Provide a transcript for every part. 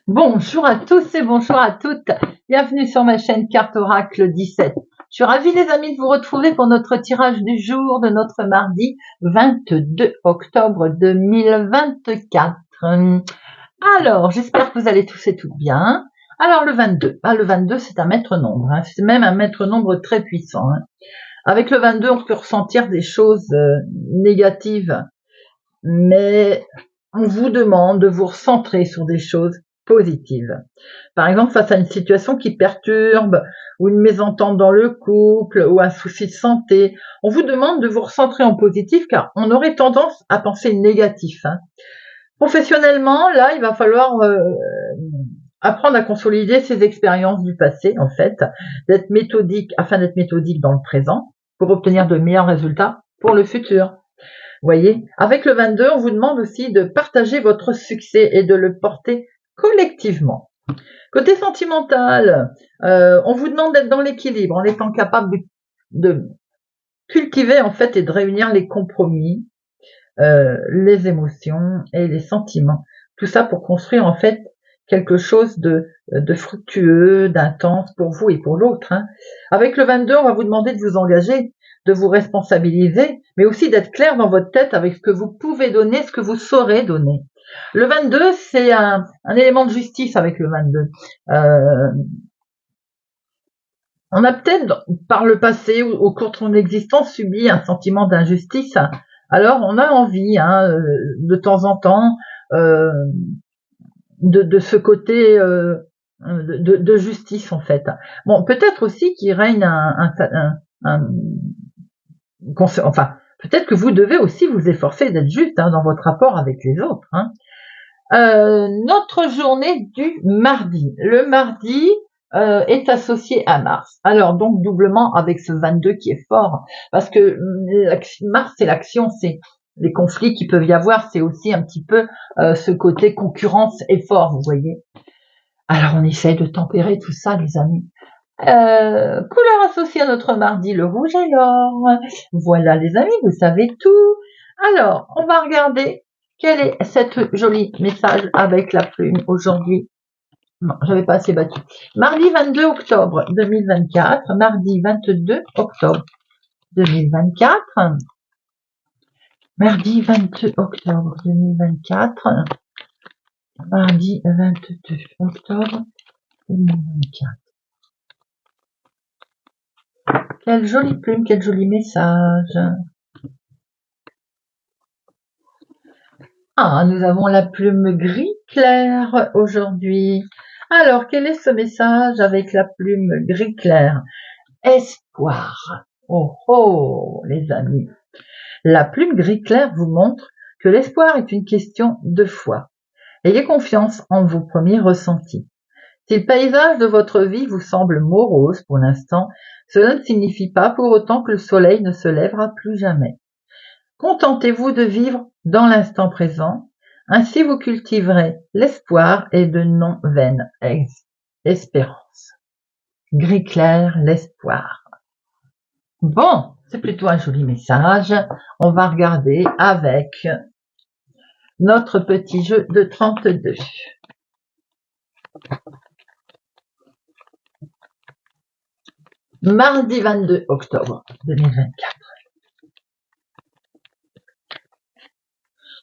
Bonjour à tous et bonjour à toutes. Bienvenue sur ma chaîne Carte Oracle 17. Je suis ravie les amis de vous retrouver pour notre tirage du jour de notre mardi 22 octobre 2024. Alors, j'espère que vous allez tous et toutes bien. Alors le 22, le 22 c'est un maître nombre, c'est même un maître nombre très puissant. Avec le 22 on peut ressentir des choses négatives, mais on vous demande de vous recentrer sur des choses positives. Par exemple, face à une situation qui perturbe, ou une mésentente dans le couple, ou un souci de santé, on vous demande de vous recentrer en positif, car on aurait tendance à penser négatif. Professionnellement, là, il va falloir apprendre à consolider ses expériences du passé, en fait, d'être méthodique, afin d'être méthodique dans le présent, pour obtenir de meilleurs résultats pour le futur. Vous voyez, avec le 22, on vous demande aussi de partager votre succès et de le porter collectivement. Côté sentimental, on vous demande d'être dans l'équilibre, en étant capable de cultiver en fait et de réunir les compromis, les émotions et les sentiments. Tout ça pour construire en fait quelque chose de fructueux, d'intense pour vous et pour l'autre. Avec le 22, on va vous demander de vous engager, de vous responsabiliser, mais aussi d'être clair dans votre tête avec ce que vous pouvez donner, ce que vous saurez donner. Le 22, c'est un élément de justice avec le 22. On a peut-être, par le passé ou au cours de son existence, subi un sentiment d'injustice. Alors, on a envie, de temps en temps, de ce côté de justice, en fait. Bon, peut-être aussi qu'il règne enfin, peut-être que vous devez aussi vous efforcer d'être juste dans votre rapport avec les autres. Notre journée du mardi. Le mardi est associé à Mars. Alors donc doublement avec ce 22 qui est fort, parce que Mars c'est l'action, c'est les conflits qui peuvent y avoir, c'est aussi un petit peu ce côté concurrence est fort, vous voyez. Alors on essaye de tempérer tout ça, les amis. Couleur associée à notre mardi, le rouge et l'or. Voilà les amis, vous savez tout. Alors, on va regarder quel est cette jolie message avec la plume aujourd'hui. Non, j'avais pas assez battu. Mardi 22 octobre 2024. Mardi 22 octobre 2024. Mardi 22 octobre 2024. Mardi 22 octobre 2024. Quelle jolie plume, quel joli message. Nous avons la plume gris clair aujourd'hui. Alors, quel est ce message avec la plume gris clair? Espoir. Oh oh, les amis. La plume gris clair vous montre que l'espoir est une question de foi. Ayez confiance en vos premiers ressentis. Si le paysage de votre vie vous semble morose pour l'instant, cela ne signifie pas pour autant que le soleil ne se lèvera plus jamais. Contentez-vous de vivre dans l'instant présent, ainsi vous cultiverez l'espoir et de non-vaines espérances. Gris clair, l'espoir. Bon, c'est plutôt un joli message. On va regarder avec notre petit jeu de 32. Mardi 22 octobre 2024.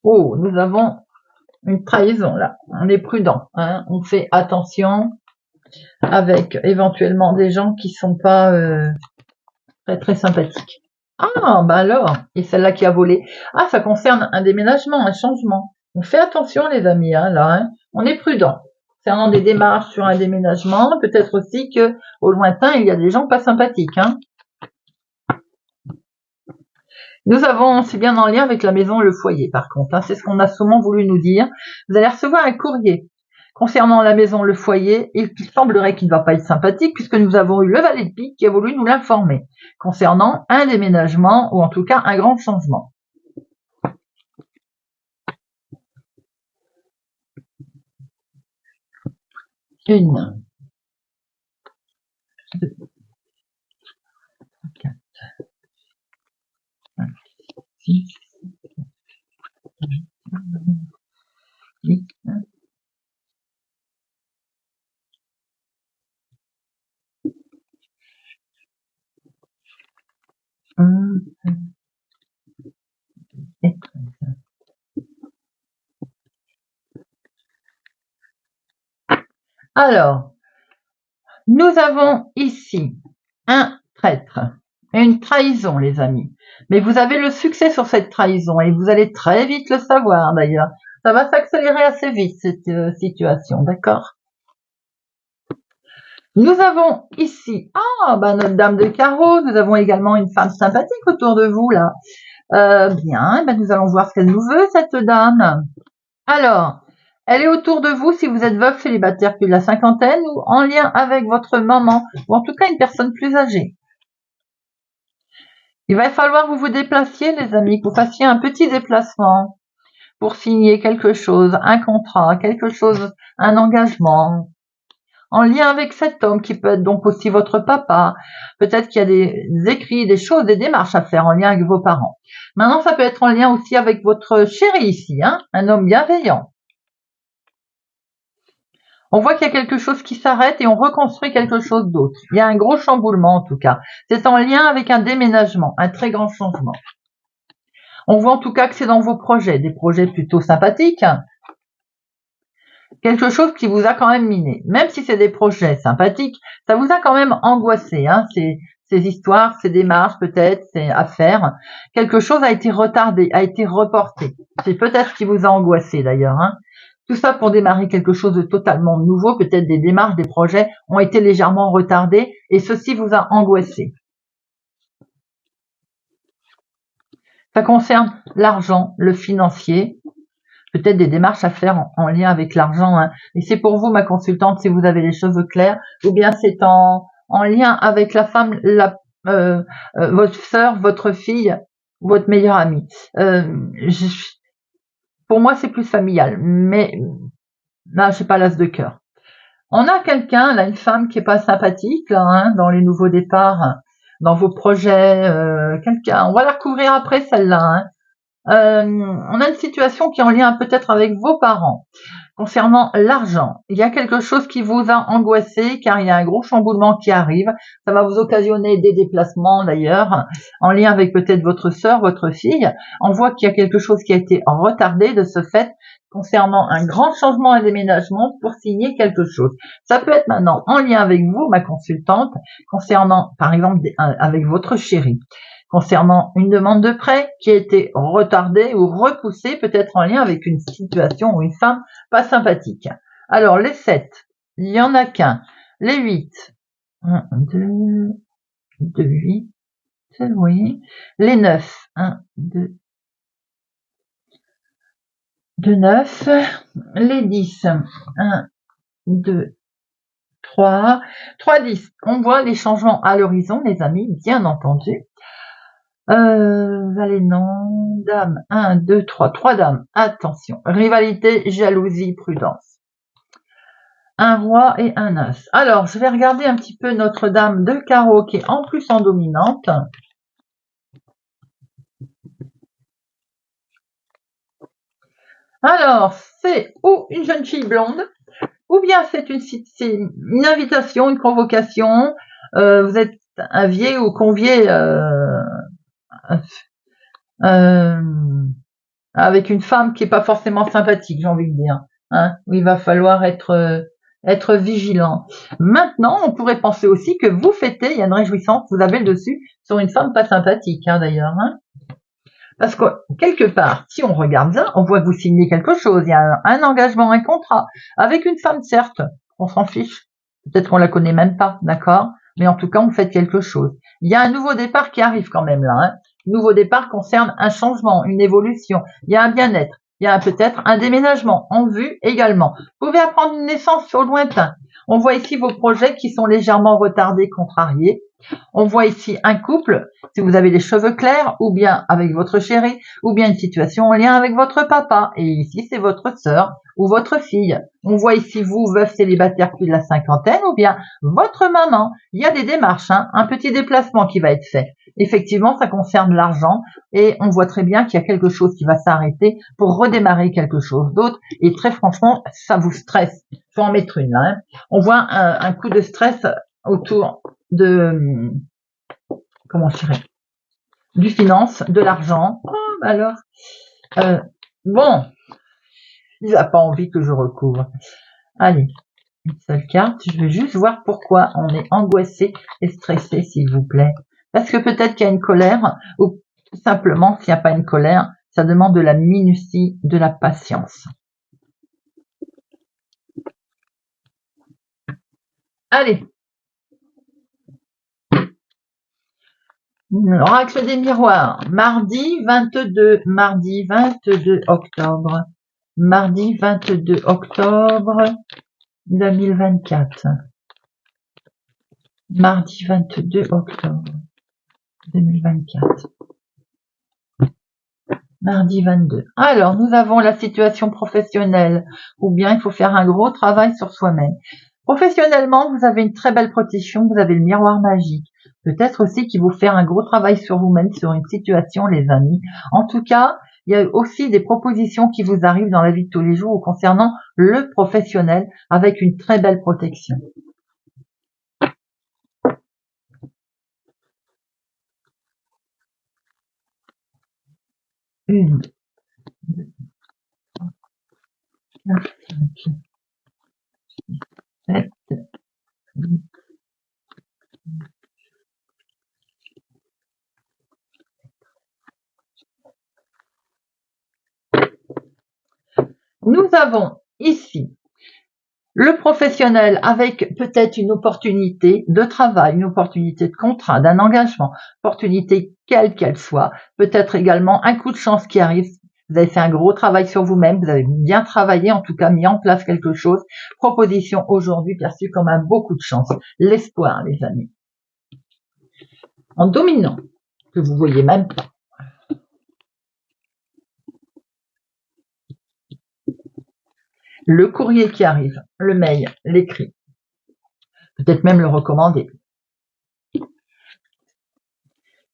Oh, nous avons une trahison là. On est prudent, on fait attention avec éventuellement des gens qui sont pas très très sympathiques. Alors, et celle-là qui a volé. Ça concerne un déménagement, un changement. On fait attention les amis, là, on est prudent. Concernant des démarches sur un déménagement, peut-être aussi que au lointain, il y a des gens pas sympathiques. Nous avons, c'est bien en lien avec la maison et le foyer par contre, c'est ce qu'on a souvent voulu nous dire. Vous allez recevoir un courrier concernant la maison, le foyer, il semblerait qu'il ne va pas être sympathique puisque nous avons eu le valet de pique qui a voulu nous l'informer concernant un déménagement ou en tout cas un grand changement. Une, deux, quatre, cinq, six, sept, huit, Alors, nous avons ici un traître et une trahison, les amis. Mais vous avez le succès sur cette trahison et vous allez très vite le savoir d'ailleurs. Ça va s'accélérer assez vite cette situation, d'accord? Nous avons ici, notre dame de carreau, nous avons également une femme sympathique autour de vous là. Bien, nous allons voir ce qu'elle nous veut, cette dame. Alors, elle est autour de vous si vous êtes veuf, célibataire, plus de la cinquantaine ou en lien avec votre maman ou en tout cas une personne plus âgée. Il va falloir que vous vous déplaciez, les amis, que vous fassiez un petit déplacement pour signer quelque chose, un contrat, quelque chose, un engagement, en lien avec cet homme qui peut être donc aussi votre papa. Peut-être qu'il y a des écrits, des choses, des démarches à faire en lien avec vos parents. Maintenant, ça peut être en lien aussi avec votre chéri ici, un homme bienveillant. On voit qu'il y a quelque chose qui s'arrête et on reconstruit quelque chose d'autre. Il y a un gros chamboulement en tout cas. C'est en lien avec un déménagement, un très grand changement. On voit en tout cas que c'est dans vos projets, des projets plutôt sympathiques. Quelque chose qui vous a quand même miné. Même si c'est des projets sympathiques, ça vous a quand même angoissé, ces histoires, ces démarches peut-être, ces affaires. Quelque chose a été retardé, a été reporté. C'est peut-être ce qui vous a angoissé d'ailleurs, Tout ça pour démarrer quelque chose de totalement nouveau, peut-être des démarches, des projets ont été légèrement retardés et ceci vous a angoissé. Ça concerne l'argent, le financier, peut-être des démarches à faire en lien avec l'argent. Et c'est pour vous, ma consultante, si vous avez les cheveux clairs, ou bien c'est en lien avec la femme, votre sœur, votre fille, votre meilleure amie. Pour moi, c'est plus familial, mais là, j'ai pas l'as de cœur. On a quelqu'un, là, une femme qui est pas sympathique, là, dans les nouveaux départs, dans vos projets, quelqu'un. On va la recouvrir après celle-là. On a une situation qui est en lien peut-être avec vos parents. Concernant l'argent, il y a quelque chose qui vous a angoissé car il y a un gros chamboulement qui arrive. Ça va vous occasionner des déplacements d'ailleurs, en lien avec peut-être votre sœur, votre fille. On voit qu'il y a quelque chose qui a été retardé de ce fait concernant un grand changement, un déménagement pour signer quelque chose. Ça peut être maintenant en lien avec vous, ma consultante, concernant par exemple avec votre chéri. Concernant une demande de prêt qui a été retardée ou repoussée, peut-être en lien avec une situation ou une femme pas sympathique. Alors, les 7, il n'y en a qu'un. Les 8, 1, 2, 8, oui. Les 9, 1, 2, 9. Les 10, 1, 2, 3. 3, 10. On voit les changements à l'horizon, les amis, bien entendu. Valet, non, dame, 1, 2, 3, 3 dames, attention, rivalité, jalousie, prudence. Un roi et un as. Alors, je vais regarder un petit peu notre dame de carreau qui est en plus en dominante. Alors, c'est ou une jeune fille blonde, ou bien c'est une invitation, une convocation, vous êtes invié ou convié avec une femme qui est pas forcément sympathique, j'ai envie de dire, où il va falloir être vigilant. Maintenant, on pourrait penser aussi que vous fêtez, il y a une réjouissance, vous avez le dessus sur une femme pas sympathique, d'ailleurs, Parce que quelque part, si on regarde bien, on voit que vous signez quelque chose, il y a un engagement, un contrat, avec une femme, certes, on s'en fiche, peut-être qu'on la connaît même pas, d'accord, mais en tout cas, on fait quelque chose. Il y a un nouveau départ qui arrive quand même là, Nouveau départ concerne un changement, une évolution, il y a un bien-être, il y a peut-être un déménagement en vue également. Vous pouvez apprendre une naissance au lointain. On voit ici vos projets qui sont légèrement retardés, contrariés. On voit ici un couple, si vous avez les cheveux clairs, ou bien avec votre chéri, ou bien une situation en lien avec votre papa. Et ici, c'est votre sœur ou votre fille. On voit ici vous, veuf célibataire plus de la cinquantaine, ou bien votre maman. Il y a des démarches, un petit déplacement qui va être fait. Effectivement, ça concerne l'argent et on voit très bien qu'il y a quelque chose qui va s'arrêter pour redémarrer quelque chose d'autre. Et très franchement, ça vous stresse. Faut en mettre une là. On voit un coup de stress autour de comment je dirais du finance, de l'argent. Oh, alors, bon, il n'a pas envie que je recouvre. Allez, une seule carte. Je veux juste voir pourquoi on est angoissé et stressé, s'il vous plaît. Parce que peut-être qu'il y a une colère, ou simplement, s'il n'y a pas une colère, ça demande de la minutie, de la patience. Allez. L'oracle des miroirs. Mardi 22 octobre. Mardi 22 octobre 2024. Mardi 22 octobre 2024. Mardi 22. Alors, nous avons la situation professionnelle, ou bien il faut faire un gros travail sur soi-même. Professionnellement, vous avez une très belle protection, vous avez le miroir magique. Peut-être aussi qu'il vous faire un gros travail sur vous-même, sur une situation, les amis. En tout cas, il y a aussi des propositions qui vous arrivent dans la vie de tous les jours concernant le professionnel avec une très belle protection. Une, deux, trois, quatre, cinq, six, sept, huit. Nous avons ici le professionnel avec peut-être une opportunité de travail, une opportunité de contrat, d'un engagement, opportunité quelle qu'elle soit, peut-être également un coup de chance qui arrive. Vous avez fait un gros travail sur vous-même, vous avez bien travaillé, en tout cas mis en place quelque chose. Proposition aujourd'hui perçue comme un beau coup de chance. L'espoir, les amis. En dominant, que vous voyez même pas. Le courrier qui arrive, le mail, l'écrit, peut-être même le recommander,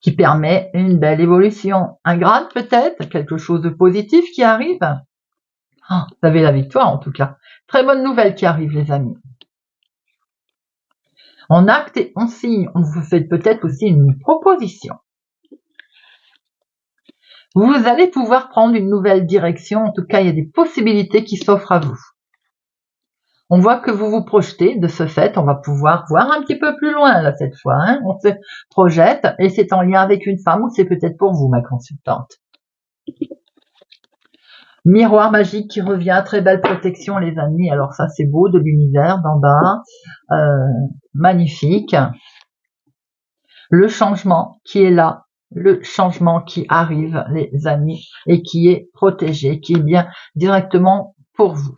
qui permet une belle évolution. Un grade peut-être, quelque chose de positif qui arrive. Ah, vous avez la victoire en tout cas. Très bonne nouvelle qui arrive, les amis. On acte et on signe. On vous fait peut-être aussi une proposition. Vous allez pouvoir prendre une nouvelle direction. En tout cas, il y a des possibilités qui s'offrent à vous. On voit que vous vous projetez. De ce fait, on va pouvoir voir un petit peu plus loin là cette fois. Hein. On se projette et c'est en lien avec une femme ou c'est peut-être pour vous, ma consultante. Miroir magique qui revient, très belle protection les amis, alors ça c'est beau, de l'univers d'en bas, magnifique. Le changement qui est là, le changement qui arrive les amis et qui est protégé, qui est bien directement pour vous.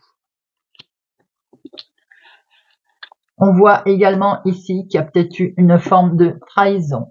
On voit également ici qu'il y a peut-être eu une forme de trahison,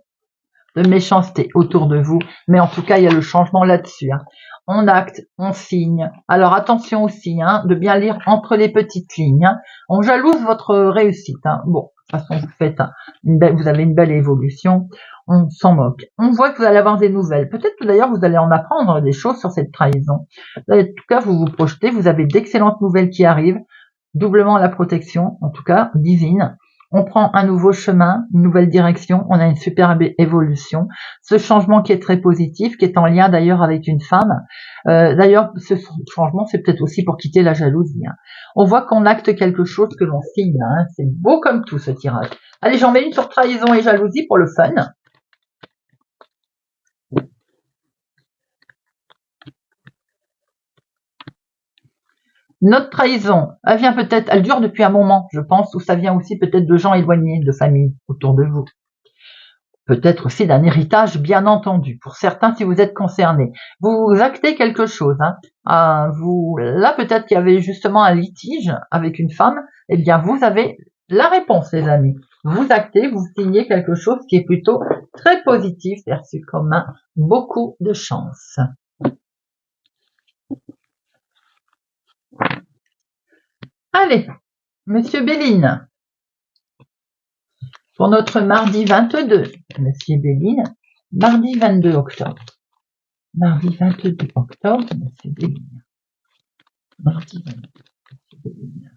de méchanceté autour de vous, mais en tout cas il y a le changement là-dessus. Hein. On acte, on signe. Alors attention aussi hein, de bien lire entre les petites lignes. Hein. On jalouse votre réussite. Hein. Bon, de toute façon vous faites vous avez une belle évolution. On s'en moque. On voit que vous allez avoir des nouvelles. Peut-être que d'ailleurs vous allez en apprendre des choses sur cette trahison. En tout cas vous vous projetez. Vous avez d'excellentes nouvelles qui arrivent. Doublement la protection, en tout cas divine. On prend un nouveau chemin, une nouvelle direction, on a une superbe évolution. Ce changement qui est très positif, qui est en lien d'ailleurs avec une femme. D'ailleurs, ce changement, c'est peut-être aussi pour quitter la jalousie. Hein. On voit qu'on acte quelque chose que l'on signe. Hein. C'est beau comme tout ce tirage. Allez, j'en mets une sur trahison et jalousie pour le fun. Notre trahison, elle vient peut-être, elle dure depuis un moment, je pense, ou ça vient aussi peut-être de gens éloignés, de famille autour de vous. Peut-être aussi d'un héritage, bien entendu. Pour certains, si vous êtes concernés, vous actez quelque chose. Hein. Là, peut-être qu'il y avait justement un litige avec une femme. Eh bien, vous avez la réponse, les amis. Vous actez, vous signez quelque chose qui est plutôt très positif, perçu comme beaucoup de chance. Allez, Monsieur Béline. Pour notre mardi 22, Monsieur Béline, mardi 22 octobre. Mardi 22 octobre, Monsieur Béline. Mardi 22, Monsieur Béline.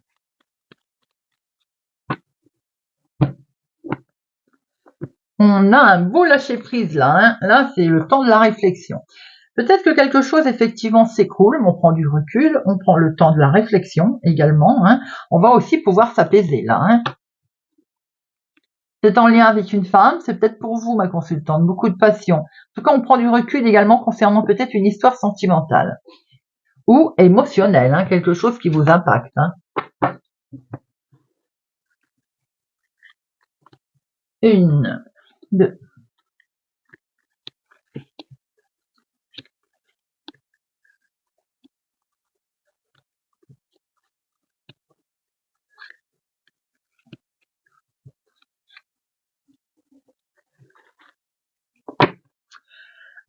On a un beau lâcher-prise là, hein. Là, c'est le temps de la réflexion. Peut-être que quelque chose, effectivement, s'écroule, mais on prend du recul, on prend le temps de la réflexion également. Hein. On va aussi pouvoir s'apaiser là. Hein. C'est en lien avec une femme, c'est peut-être pour vous, ma consultante, beaucoup de passion. En tout cas, on prend du recul également concernant peut-être une histoire sentimentale ou émotionnelle, hein, quelque chose qui vous impacte. Hein. Une, deux.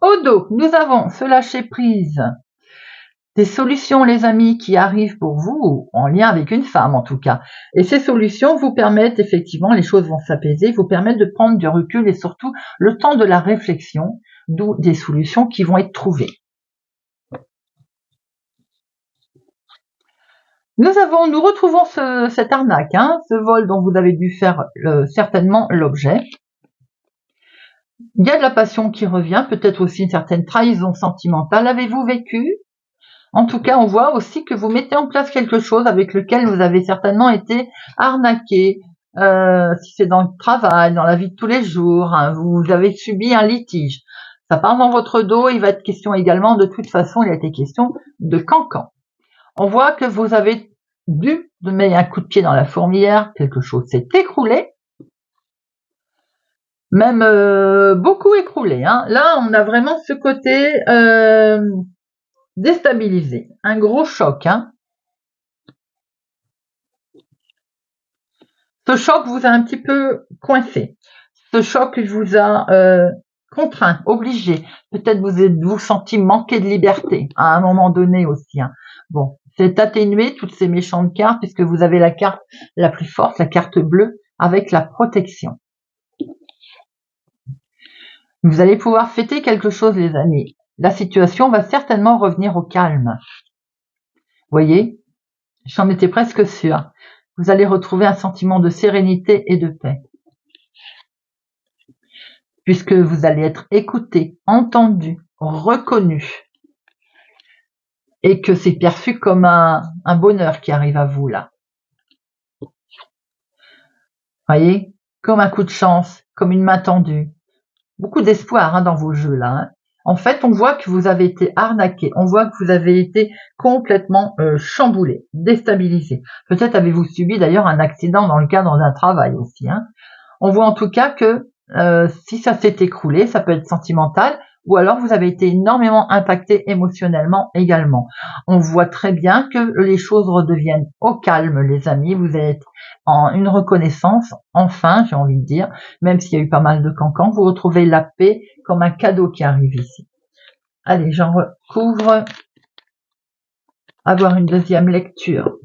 Au dos, nous avons ce lâcher-prise. Des solutions, les amis, qui arrivent pour vous, en lien avec une femme en tout cas. Et ces solutions vous permettent, effectivement, les choses vont s'apaiser, vous permettent de prendre du recul et surtout le temps de la réflexion, d'où des solutions qui vont être trouvées. Nous retrouvons cette arnaque, hein, ce vol dont vous avez dû faire certainement l'objet. Il y a de la passion qui revient, peut-être aussi une certaine trahison sentimentale. Avez-vous vécu? En tout cas, on voit aussi que vous mettez en place quelque chose avec lequel vous avez certainement été arnaqué. Si c'est dans le travail, dans la vie de tous les jours, hein, vous avez subi un litige. Ça part dans votre dos, il va être question également, de toute façon, il a été question de cancan. On voit que vous avez dû mettre un coup de pied dans la fourmilière, quelque chose s'est écroulé, même beaucoup écroulé. Hein. Là, on a vraiment ce côté déstabilisé, un gros choc. Hein. Ce choc vous a un petit peu coincé. Ce choc vous a contraint, obligé. Peut-être vous êtes-vous senti manquer de liberté à un moment donné aussi. Hein. Bon, c'est atténué toutes ces méchantes cartes puisque vous avez la carte la plus forte, la carte bleue, avec la protection. Vous allez pouvoir fêter quelque chose, les amis. La situation va certainement revenir au calme. Voyez, j'en étais presque sûre. Vous allez retrouver un sentiment de sérénité et de paix. Puisque vous allez être écouté, entendu, reconnu. Et que c'est perçu comme un bonheur qui arrive à vous, là. Voyez, comme un coup de chance, comme une main tendue. Beaucoup d'espoir, hein, dans vos jeux, là. Hein. En fait, on voit que vous avez été arnaqué, on voit que vous avez été complètement chamboulé, déstabilisé. Peut-être avez-vous subi d'ailleurs un accident dans le cadre d'un travail aussi. Hein. On voit en tout cas que si ça s'est écroulé, ça peut être sentimental, ou alors vous avez été énormément impacté émotionnellement également. On voit très bien que les choses redeviennent au calme, les amis. Vous êtes en une reconnaissance, enfin, j'ai envie de dire, même s'il y a eu pas mal de cancans, vous retrouvez la paix comme un cadeau qui arrive ici. Allez, j'en recouvre. Avoir une deuxième lecture.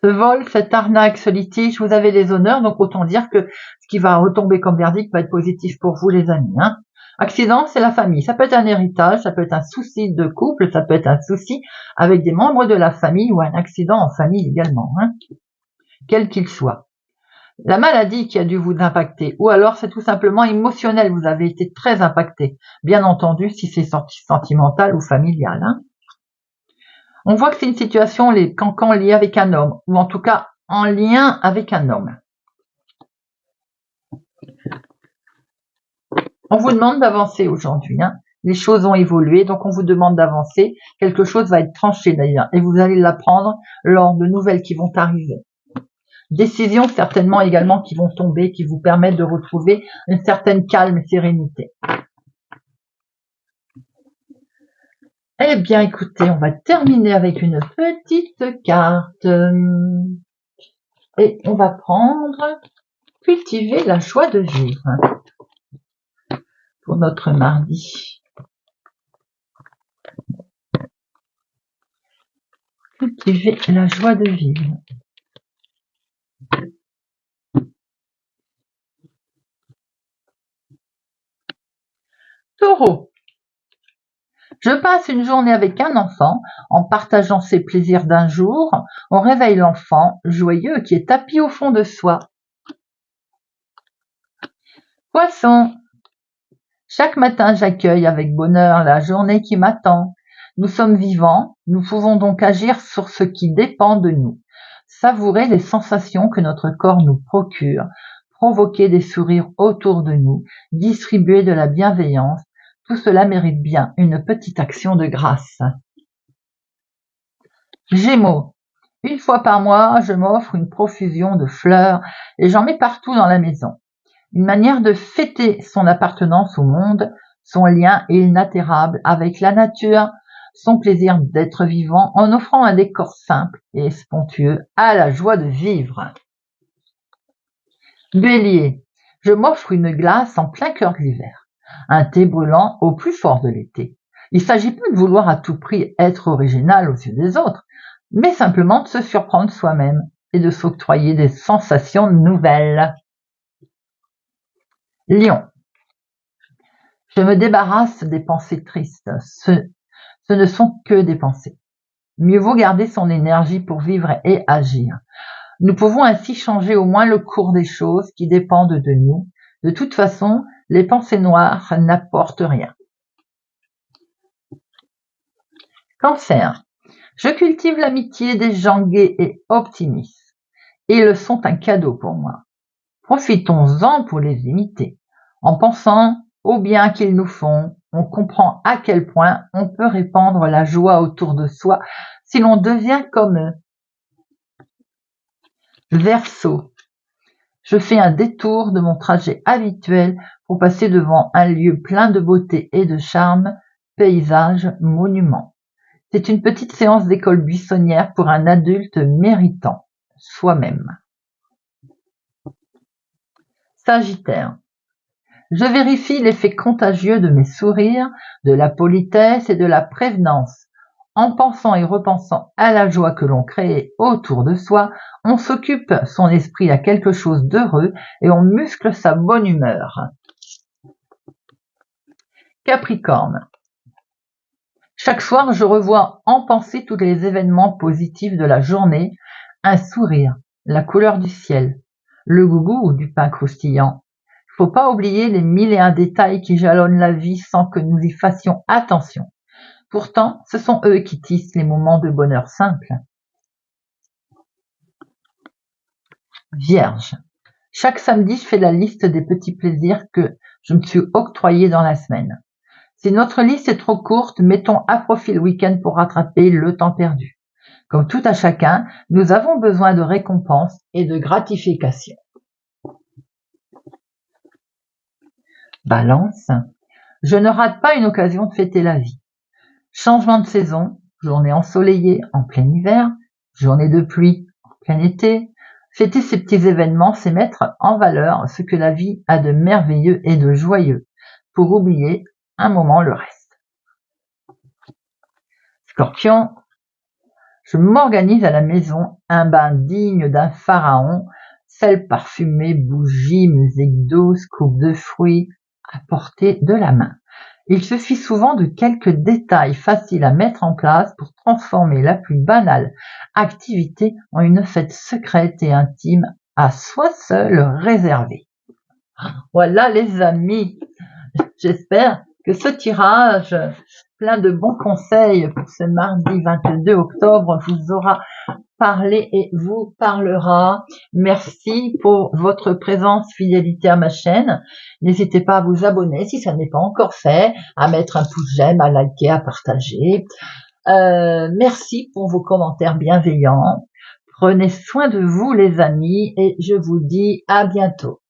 Ce vol, cette arnaque, ce litige, vous avez les honneurs, donc autant dire que ce qui va retomber comme verdict va être positif pour vous, les amis. Hein. Accident, c'est la famille. Ça peut être un héritage, ça peut être un souci de couple, ça peut être un souci avec des membres de la famille ou un accident en famille également, hein, quel qu'il soit. La maladie qui a dû vous impacter, ou alors c'est tout simplement émotionnel, vous avez été très impacté. Bien entendu, si c'est sentimental ou familial. Hein. On voit que c'est une situation, les cancans liés avec un homme, ou en tout cas en lien avec un homme. On vous demande d'avancer aujourd'hui. Hein. Les choses ont évolué, donc on vous demande d'avancer. Quelque chose va être tranché d'ailleurs, et vous allez l'apprendre lors de nouvelles qui vont arriver. Décisions certainement également qui vont tomber, qui vous permettent de retrouver une certaine calme et sérénité. Eh bien, écoutez, on va terminer avec une petite carte. Et on va prendre cultiver la joie de vivre pour notre mardi. Cultiver la joie de vivre. Taureau. Je passe une journée avec un enfant en partageant ses plaisirs d'un jour. On réveille l'enfant joyeux qui est tapi au fond de soi. Poisson. Chaque matin, j'accueille avec bonheur la journée qui m'attend. Nous sommes vivants, nous pouvons donc agir sur ce qui dépend de nous. Savourer les sensations que notre corps nous procure, provoquer des sourires autour de nous, distribuer de la bienveillance, tout cela mérite bien une petite action de grâce. Gémeaux. Une fois par mois, je m'offre une profusion de fleurs et j'en mets partout dans la maison. Une manière de fêter son appartenance au monde, son lien inaltérable avec la nature, son plaisir d'être vivant en offrant un décor simple et spontané à la joie de vivre. Bélier. Je m'offre une glace en plein cœur de l'hiver. Un thé brûlant au plus fort de l'été. Il ne s'agit pas de vouloir à tout prix être original aux yeux des autres, mais simplement de se surprendre soi-même et de s'octroyer des sensations nouvelles. Lion. Je me débarrasse des pensées tristes. Ce ne sont que des pensées. Mieux vaut garder son énergie pour vivre et agir. Nous pouvons ainsi changer au moins le cours des choses qui dépendent de nous. De toute façon, les pensées noires n'apportent rien. Cancer. Je cultive l'amitié des gens gais et optimistes. Ils sont un cadeau pour moi. Profitons-en pour les imiter. En pensant au bien qu'ils nous font, on comprend à quel point on peut répandre la joie autour de soi si l'on devient comme eux. Verseau. Je fais un détour de mon trajet habituel pour passer devant un lieu plein de beauté et de charme, paysage, monument. C'est une petite séance d'école buissonnière pour un adulte méritant soi-même. Sagittaire. Je vérifie l'effet contagieux de mes sourires, de la politesse et de la prévenance. En pensant et repensant à la joie que l'on crée autour de soi, on s'occupe son esprit à quelque chose d'heureux et on muscle sa bonne humeur. Capricorne. Chaque soir, je revois en pensée tous les événements positifs de la journée, un sourire, la couleur du ciel, le goût du pain croustillant. Il ne faut pas oublier les 1001 détails qui jalonnent la vie sans que nous y fassions attention. Pourtant, ce sont eux qui tissent les moments de bonheur simples. Vierge. Chaque samedi, je fais la liste des petits plaisirs que je me suis octroyés dans la semaine. Si notre liste est trop courte, mettons à profit le week-end pour rattraper le temps perdu. Comme tout à chacun, nous avons besoin de récompenses et de gratification. Balance. Je ne rate pas une occasion de fêter la vie. Changement de saison, journée ensoleillée en plein hiver, journée de pluie en plein été. Fêter ces petits événements, c'est mettre en valeur ce que la vie a de merveilleux et de joyeux, pour oublier un moment le reste. Scorpion. Je m'organise à la maison un bain digne d'un pharaon, sel parfumé, bougies, musique douce, coupe de fruits, à portée de la main. Il suffit souvent de quelques détails faciles à mettre en place pour transformer la plus banale activité en une fête secrète et intime à soi seul réservée. Voilà les amis, j'espère que ce tirage plein de bons conseils pour ce mardi 22 octobre vous aura parlé et vous parlera. Merci pour votre présence, fidélité à ma chaîne. N'hésitez pas à vous abonner si ça n'est pas encore fait, à mettre un pouce j'aime, à liker, à partager. Merci pour vos commentaires bienveillants. Prenez soin de vous les amis et je vous dis à bientôt.